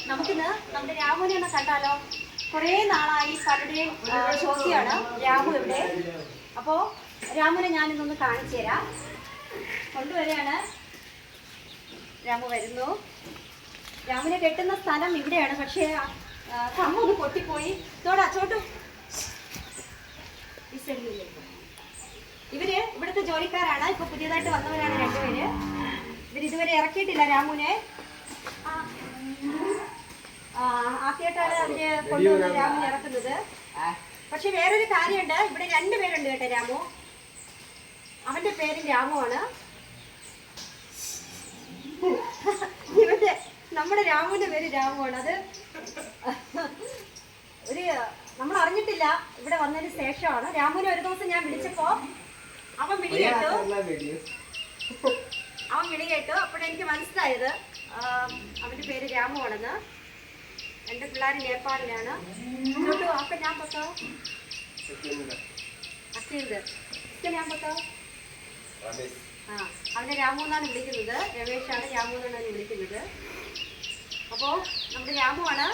നമുക്കിന്ന് നമ്മുടെ രാമുവിനെ ഒന്ന് കണ്ടാലോ? കുറേ നാളായി പലരുടെയും ചോദ്യമാണ് രാമു ഇവിടെ. അപ്പോൾ രാമുവിനെ ഞാനിന്നൊന്ന് കാണിച്ചു തരാം. കൊണ്ടുവരികയാണ്. രാമു വരുന്നു. രാമുവിനെ കെട്ടുന്ന സ്ഥലം ഇവിടെയാണ്. പക്ഷേ കമ്മൊന്ന് പൊട്ടിപ്പോയി. തോടാ ചോട്ടു ഇവര് ഇവിടുത്തെ ജോലിക്കാരാണ്. ഇപ്പൊ പുതിയതായിട്ട് വന്നവരാണ് രണ്ടുപേര്. ഇവരിതുവരെ ഇറക്കിയിട്ടില്ല രാമുവിനെ. ആദ്യമായിട്ടാണ് അവര് കൊണ്ടുവന്ന് രാമുവിനെ ഇറക്കുന്നത്. പക്ഷെ വേറൊരു കാര്യമുണ്ട്, ഇവിടെ രണ്ടുപേരുണ്ട് കേട്ടോ. രാമു, അവന്റെ പേര് രാമുവാണ്. ഇവന്റെ നമ്മുടെ രാമുവിന്റെ പേര് രാമുവാണ്. അത് ഒരു നമ്മൾ അറിഞ്ഞിട്ടില്ല, ഇവിടെ വന്നതിന് ശേഷമാണ്. രാമുവിനെ ഒരു ദിവസം ഞാൻ വിളിച്ചപ്പോ അവൻ വിളി കേട്ടു. അപ്പോഴെനിക്ക് മനസ്സിലായത് അവന്റെ പേര് രാമുവാണെന്ന്. എൻ്റെ പിള്ളേർ നേപ്പാളിലാണ്. അപ്പം ഞാൻ പക്കാവോ അക്കീന്ത് ഞാൻ പക്കാവോ. അവനെ രാമു എന്നാണ് വിളിക്കുന്നത്. രമേശാണ് രാമു എന്നാണ് വിളിക്കുന്നത്. അപ്പോൾ നമ്മുടെ രാമുവാണ്.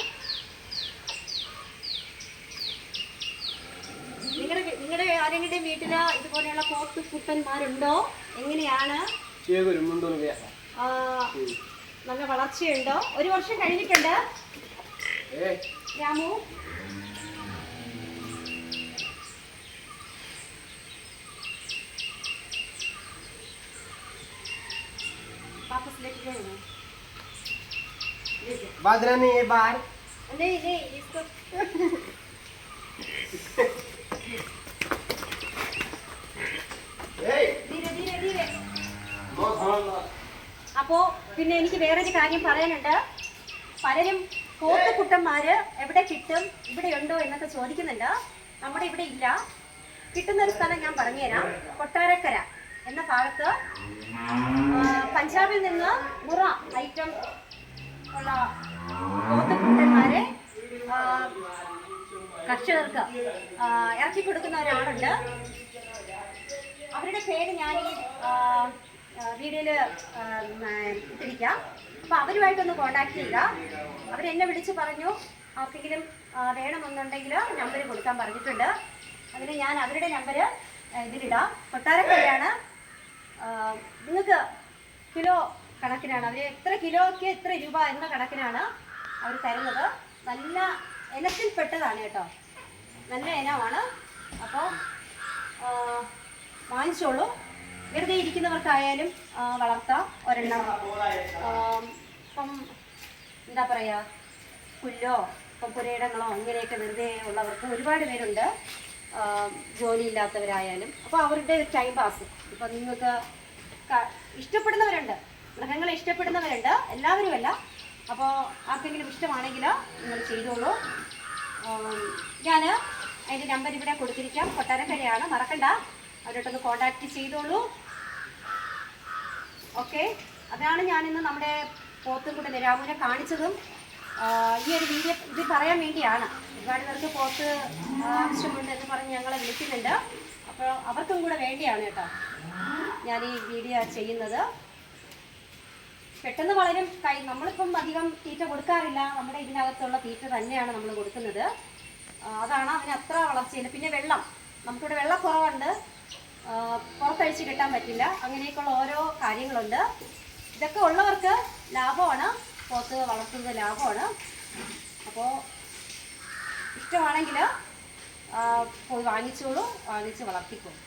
നിങ്ങളുടെ ആരെങ്കിലും വീട്ടില് ഇതുപോലെയുള്ള പോത്ത് കുട്ടന്മാരുണ്ടോ? എങ്ങനെയാണ്? നല്ല വളർച്ചയുണ്ടോ? ഒരു വർഷം കഴിഞ്ഞിട്ടുണ്ട് രാമു. वापस लेके गए ना? बाजरा नहीं है बाहर? नहीं इसको धीरे. അപ്പോ പിന്നെ എനിക്ക് വേറൊരു കാര്യം പറയാനുണ്ട്. പലരും പോത്തുകുട്ടന്മാര് എവിടെ കിട്ടും, ഇവിടെ ഉണ്ടോ എന്നൊക്കെ ചോദിക്കുന്നുണ്ട്. നമ്മുടെ ഇവിടെ ഇല്ല. കിട്ടുന്നൊരു സ്ഥലം ഞാൻ പറഞ്ഞുതരാം. കൊട്ടാരക്കര എന്ന ഭാഗത്ത് പഞ്ചാബിൽ നിന്ന് മുറ ഐറ്റം ഉള്ള പോത്തുകുട്ടന്മാരെ കർഷകർക്ക് ഇറക്കി കൊടുക്കുന്ന ഒരാളുണ്ട്. അവരുടെ പേര് ഞാൻ ഈ വീഡിയോയിൽ ഇട്ടിരിക്കാം. അപ്പോൾ അവരുമായിട്ടൊന്ന് കോണ്ടാക്ട് ചെയ്യുക. അവരെന്നെ വിളിച്ച് പറഞ്ഞു ആർക്കെങ്കിലും വേണമെന്നുണ്ടെങ്കിൽ നമ്പർ കൊടുക്കാൻ പറഞ്ഞിട്ടുണ്ട്. അതിന് ഞാൻ അവരുടെ നമ്പർ ഇതിലിടാം. കൊട്ടാരക്കരയാണ്. നിങ്ങൾക്ക് കിലോ കണക്കിനാണ് അവർ, എത്ര കിലോയ്ക്ക് എത്ര രൂപ എന്ന കണക്കിനാണ് അവർ തരുന്നത്. നല്ല ഇനത്തിൽപ്പെട്ടതാണ് കേട്ടോ, നല്ല ഇനമാണ്. അപ്പോൾ വാങ്ങിച്ചോളൂ. വെറുതെ ഇരിക്കുന്നവർക്കായാലും വളർത്താം ഒരെണ്ണം. ഇപ്പം എന്താ പറയുക, പുല്ലോ ഇപ്പം പുരയിടങ്ങളോ ഇങ്ങനെയൊക്കെ വെറുതെ ഉള്ളവർക്ക് ഒരുപാട് പേരുണ്ട്, ജോലിയില്ലാത്തവരായാലും. അപ്പോൾ അവരുടെ ഒരു ടൈം പാസ്. ഇപ്പം നിങ്ങൾക്ക് ഇഷ്ടപ്പെടുന്നവരുണ്ട്, മൃഗങ്ങളെ ഇഷ്ടപ്പെടുന്നവരുണ്ട്, എല്ലാവരുമല്ല. അപ്പോൾ ആർക്കെങ്കിലും ഇഷ്ടമാണെങ്കിൽ നിങ്ങൾ ചെയ്തോളൂ. ഞാൻ അതിൻ്റെ നമ്പർ ഇവിടെ കൊടുത്തിരിക്കാം. കൊട്ടാരക്കരയാണ്, മറക്കണ്ട. അവരോട്ടൊന്ന് കോണ്ടാക്ട് ചെയ്തോളൂ. ഓക്കെ, അതാണ് ഞാനിന്ന് നമ്മുടെ പോത്തുംകുട്ടനെ രാമുവിനെ കാണിച്ചതും. ഈ ഒരു വീഡിയോ ഇത് പറയാൻ വേണ്ടിയാണ്. ഒരുപാട് പേർക്ക് പോത്ത് ആവശ്യമുണ്ട് എന്ന് പറഞ്ഞ് ഞങ്ങളെ വിളിക്കുന്നുണ്ട്. അപ്പോൾ അവർക്കും കൂടെ വേണ്ടിയാണ് കേട്ടോ ഞാൻ ഈ വീഡിയോ ചെയ്യുന്നത്. പെട്ടെന്ന് വളരും. നമ്മളിപ്പം അധികം തീറ്റ കൊടുക്കാറില്ല. നമ്മുടെ ഇതിനകത്തുള്ള തീറ്റ തന്നെയാണ് നമ്മൾ കൊടുക്കുന്നത്. അതാണ് അതിന് അത്ര വളർച്ചയില്ല. പിന്നെ വെള്ളം, നമുക്കിവിടെ വെള്ളക്കുറവുണ്ട്, പുറത്തഴിച്ച് കിട്ടാൻ പറ്റില്ല. അങ്ങനെയൊക്കെയുള്ള ഓരോ കാര്യങ്ങളുണ്ട്. ഇതൊക്കെ ഉള്ളവർക്ക് ലാഭമാണ്, പോത്ത് വളർത്തുന്നത് ലാഭമാണ്. അപ്പോൾ ഇഷ്ടമാണെങ്കിൽ പോയി വാങ്ങിച്ചോളൂ, വാങ്ങിച്ച് വളർത്തിക്കോളൂ.